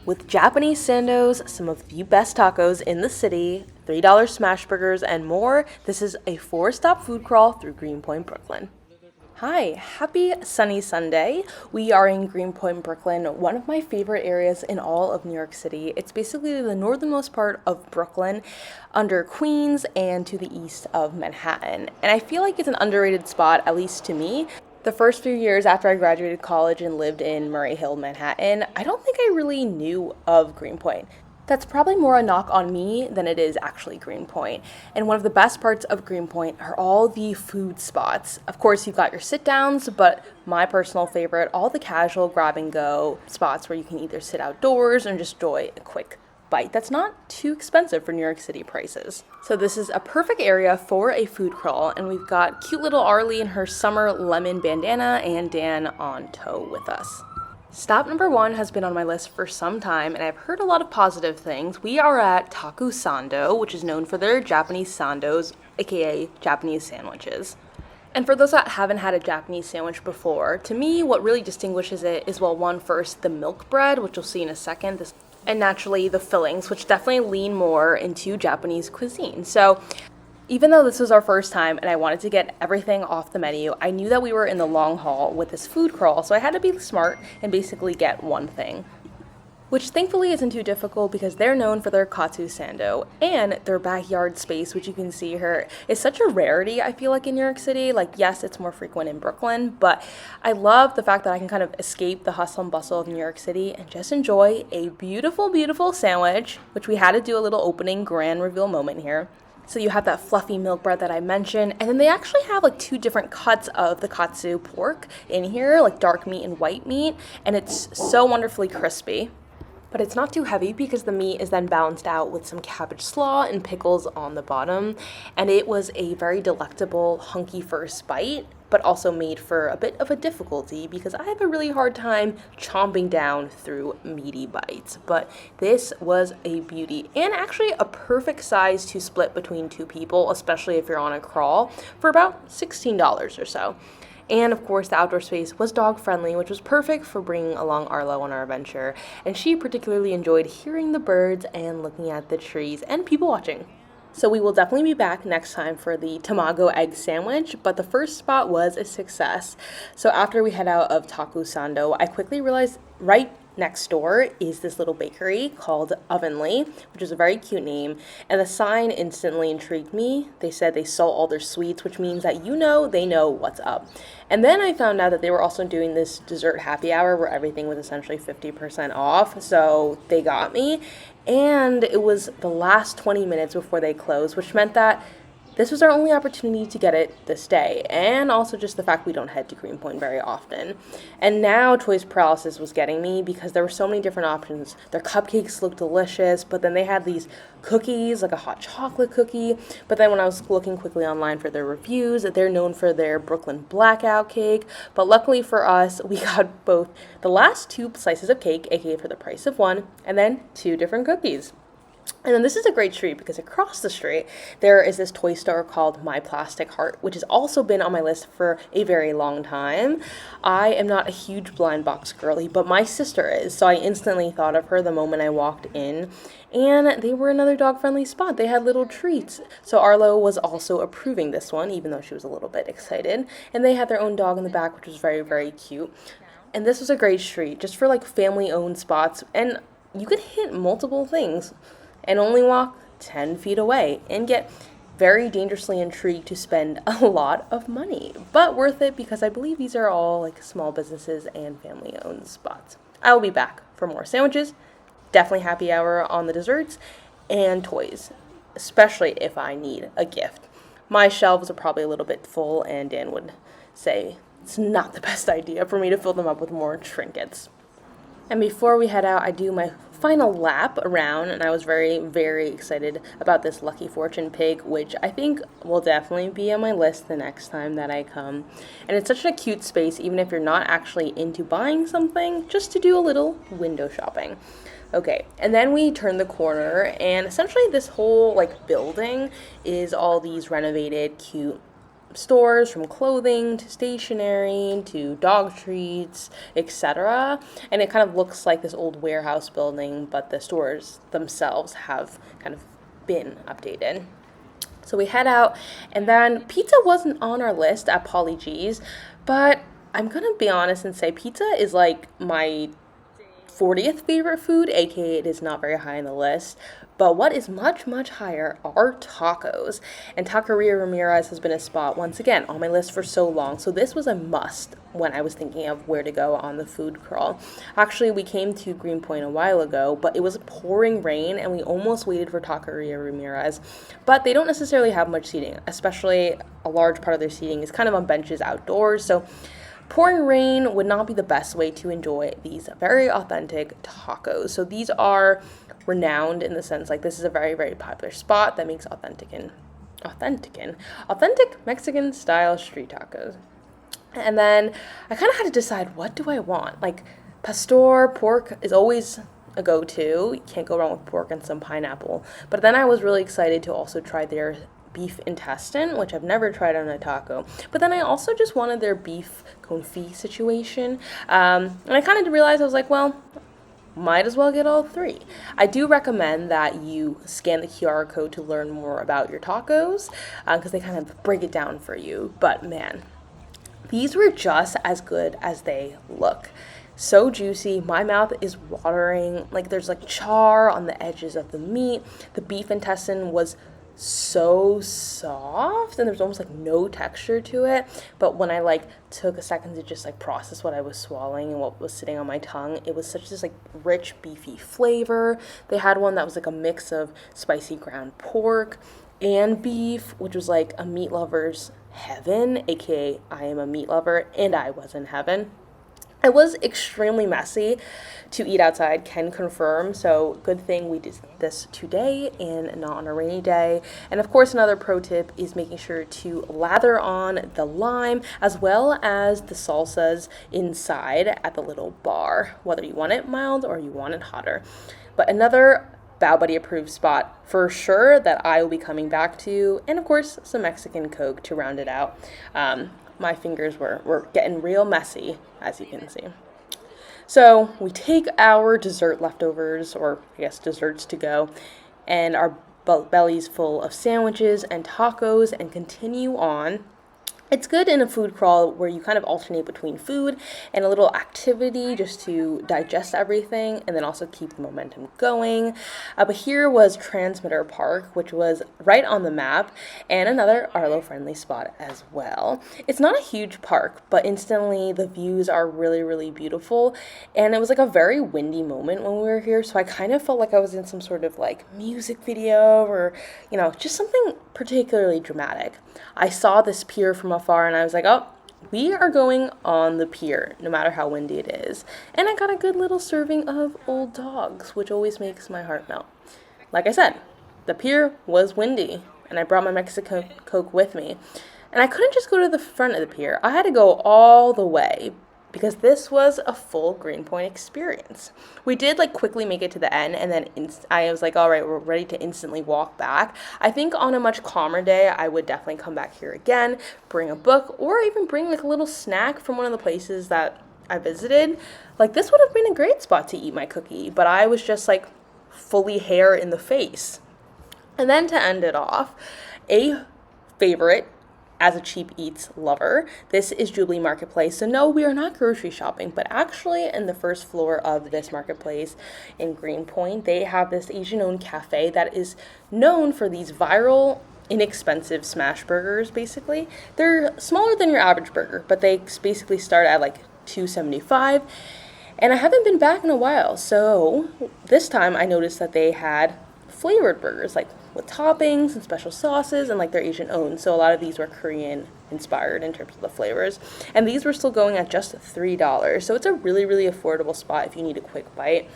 With Japanese sandos, some of the best tacos in the city, $3 smash burgers, and more, this is a 4-stop food crawl through Greenpoint, Brooklyn. Hi, happy sunny Sunday. We are in Greenpoint, Brooklyn, one of my favorite areas in all of New York City. It's basically the northernmost part of Brooklyn, under Queens and to the east of Manhattan. And I feel like it's an underrated spot, at least to me. The first few years after I graduated college and lived in Murray Hill, Manhattan, I don't think I really knew of Greenpoint. That's probably more a knock on me than it is actually Greenpoint. And one of the best parts of Greenpoint are all the food spots. Of course, you've got your sit-downs, but my personal favorite, all the casual grab-and-go spots where you can either sit outdoors and just enjoy a quick bite that's not too expensive for New York City prices. So this is a perfect area for a food crawl, and we've got cute little Arlie in her summer lemon bandana and Dan on tow with us. Stop number 1 has been on my list for some time, and I've heard a lot of positive things. We are at Taku Sando, which is known for their Japanese sandos, aka Japanese sandwiches. And for those that haven't had a Japanese sandwich before, to me, what really distinguishes it is, well, one, first, the milk bread, which you'll see in a second, and naturally the fillings, which definitely lean more into Japanese cuisine. So even though this was our first time and I wanted to get everything off the menu, I knew that we were in the long haul with this food crawl, so I had to be smart and basically get one thing. Which thankfully isn't too difficult because they're known for their katsu sando, and their backyard space, which you can see here, is such a rarity, I feel like, in New York City. Like, yes, it's more frequent in Brooklyn, but I love the fact that I can kind of escape the hustle and bustle of New York City and just enjoy a beautiful, beautiful sandwich, which we had to do a little opening grand reveal moment here. So you have that fluffy milk bread that I mentioned, and then they actually have like 2 different cuts of the katsu pork in here, like dark meat and white meat, and it's so wonderfully crispy. But it's not too heavy because the meat is then balanced out with some cabbage slaw and pickles on the bottom. And it was a very delectable, hunky first bite, but also made for a bit of a difficulty because I have a really hard time chomping down through meaty bites. But this was a beauty, and actually a perfect size to split between 2 people, especially if you're on a crawl, for about $16 or so. And of course, the outdoor space was dog friendly, which was perfect for bringing along Arlo on our adventure. And she particularly enjoyed hearing the birds and looking at the trees and people watching. So we will definitely be back next time for the tamago egg sandwich, but the first spot was a success. So after we head out of Taku Sando, I quickly realized right next door is this little bakery called Ovenly, which is a very cute name, and the sign instantly intrigued me. They said they sell all their sweets, which means that they know what's up. And then I found out that they were also doing this dessert happy hour where everything was essentially 50% off, so they got me. And it was the last 20 minutes before they closed, which meant that this was our only opportunity to get it this day, and also just the fact we don't head to Greenpoint very often. And now choice paralysis was getting me because there were so many different options. Their cupcakes looked delicious, but then they had these cookies, like a hot chocolate cookie. But then when I was looking quickly online for their reviews, they're known for their Brooklyn blackout cake. But luckily for us, we got both the last 2 slices of cake, aka for the price of 1, and then 2 different cookies. And then this is a great street because across the street there is this toy store called My Plastic Heart, which has also been on my list for a very long time. I am not a huge blind box girly, but my sister is, so I instantly thought of her the moment I walked in. And they were another dog-friendly spot. They had little treats. So Arlo was also approving this one, even though she was a little bit excited. And they had their own dog in the back, which was very, very cute. And this was a great street just for like family-owned spots. And you could hit multiple things and only walk 10 feet away and get very dangerously intrigued to spend a lot of money, but worth it because I believe these are all like small businesses and family-owned spots. I will be back for more sandwiches, definitely happy hour on the desserts, and toys, especially if I need a gift. My shelves are probably a little bit full, and Dan would say it's not the best idea for me to fill them up with more trinkets. And before we head out, I do my final lap around, and I was very, very excited about this Lucky Fortune pig, which I think will definitely be on my list the next time that I come. And it's such a cute space, even if you're not actually into buying something, just to do a little window shopping. Okay, and then we turn the corner, and essentially this whole like building is all these renovated, cute stores, from clothing to stationery to dog treats, etc. And it kind of looks like this old warehouse building, but the stores themselves have kind of been updated. So we head out, and then pizza wasn't on our list at Polly G's, but I'm gonna be honest and say pizza is like my 40th favorite food, aka it is not very high on the list. But what is much, much higher are tacos. And Taqueria Ramirez has been a spot, once again, on my list for so long. So this was a must when I was thinking of where to go on the food crawl. Actually, we came to Greenpoint a while ago, but it was pouring rain and we almost waited for Taqueria Ramirez. But they don't necessarily have much seating, especially a large part of their seating is kind of on benches outdoors. So pouring rain would not be the best way to enjoy these very authentic tacos. So these are renowned in the sense like this is a very, very popular spot that makes authentic Mexican style street tacos. And then I kind of had to decide, what do I want? Like pastor pork is always a go-to. You can't go wrong with pork and some pineapple. But then I was really excited to also try their beef intestine, which I've never tried on a taco. But then I also just wanted their beef confit situation. And I kind of realized, I was like, well, might as well get all three. I do recommend that you scan the QR code to learn more about your tacos, because they kind of break it down for you. But man, these were just as good as they look. So juicy. My mouth is watering. Like there's like char on the edges of the meat. The beef intestine was so soft and there's almost like no texture to it, but when I like took a second to just like process what I was swallowing and what was sitting on my tongue, it was such this like rich beefy flavor. They had one that was like a mix of spicy ground pork and beef, which was like a meat lover's heaven, aka I am a meat lover and I was in heaven. It was extremely messy to eat outside, can confirm, so good thing we did this today and not on a rainy day. And of course, another pro tip is making sure to lather on the lime as well as the salsas inside at the little bar, whether you want it mild or you want it hotter. But another Bow Buddy approved spot for sure that I will be coming back to, and of course, some Mexican Coke to round it out. My fingers were getting real messy, as you can see. So we take our dessert leftovers, or I guess desserts to go, and our bellies full of sandwiches and tacos and continue on. It's good in a food crawl where you kind of alternate between food and a little activity just to digest everything and then also keep the momentum going. But here was Transmitter Park, which was right on the map, and another Arlo-friendly spot as well. It's not a huge park, but instantly the views are really, really beautiful, and it was like a very windy moment when we were here, so I kind of felt like I was in some sort of like music video or, you know, just something particularly dramatic. I saw this pier from afar and I was like, oh, we are going on the pier no matter how windy it is. And I got a good little serving of old dogs, which always makes my heart melt. Like I said, the pier was windy and I brought my Mexican Coke with me. And I couldn't just go to the front of the pier. I had to go all the way because this was a full Greenpoint experience. We did like quickly make it to the end, and then I was like, all right, we're ready to instantly walk back. I think on a much calmer day, I would definitely come back here again, bring a book, or even bring like a little snack from one of the places that I visited. Like this would have been a great spot to eat my cookie, but I was just like fully hair in the face. And then to end it off, a favorite as a cheap eats lover, this is Jubilee Marketplace. So no, we are not grocery shopping, but actually in the first floor of this marketplace in Greenpoint, they have this Asian-owned cafe that is known for these viral, inexpensive smash burgers, basically. They're smaller than your average burger, but they basically start at like $2.75. And I haven't been back in a while, so this time I noticed that they had flavored burgers, like with toppings and special sauces, and like they're Asian owned, so a lot of these were Korean inspired in terms of the flavors, and these were still going at just $3, so it's a really, really affordable spot if you need a quick bite,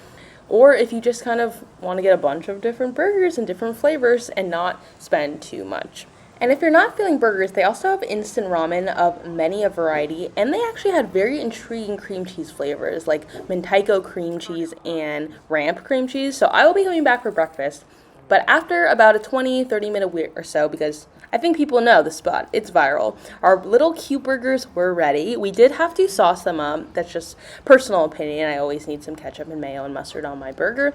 or if you just kind of want to get a bunch of different burgers and different flavors and not spend too much. And if you're not feeling burgers, they also have instant ramen of many a variety, and they actually had very intriguing cream cheese flavors like Mentaiko cream cheese and ramp cream cheese. So I will be coming back for breakfast But after about a 20-30 minute wait or so, because I think people know the spot, it's viral, our little cute burgers were ready. We did have to sauce them up. That's just personal opinion. I always need some ketchup and mayo and mustard on my burger.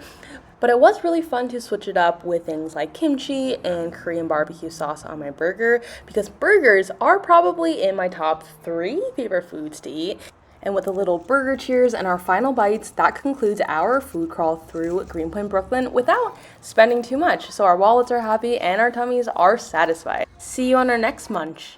But it was really fun to switch it up with things like kimchi and Korean barbecue sauce on my burger, because burgers are probably in my top 3 favorite foods to eat. And with a little burger cheers and our final bites, that concludes our food crawl through Greenpoint, Brooklyn without spending too much. So our wallets are happy and our tummies are satisfied. See you on our next munch.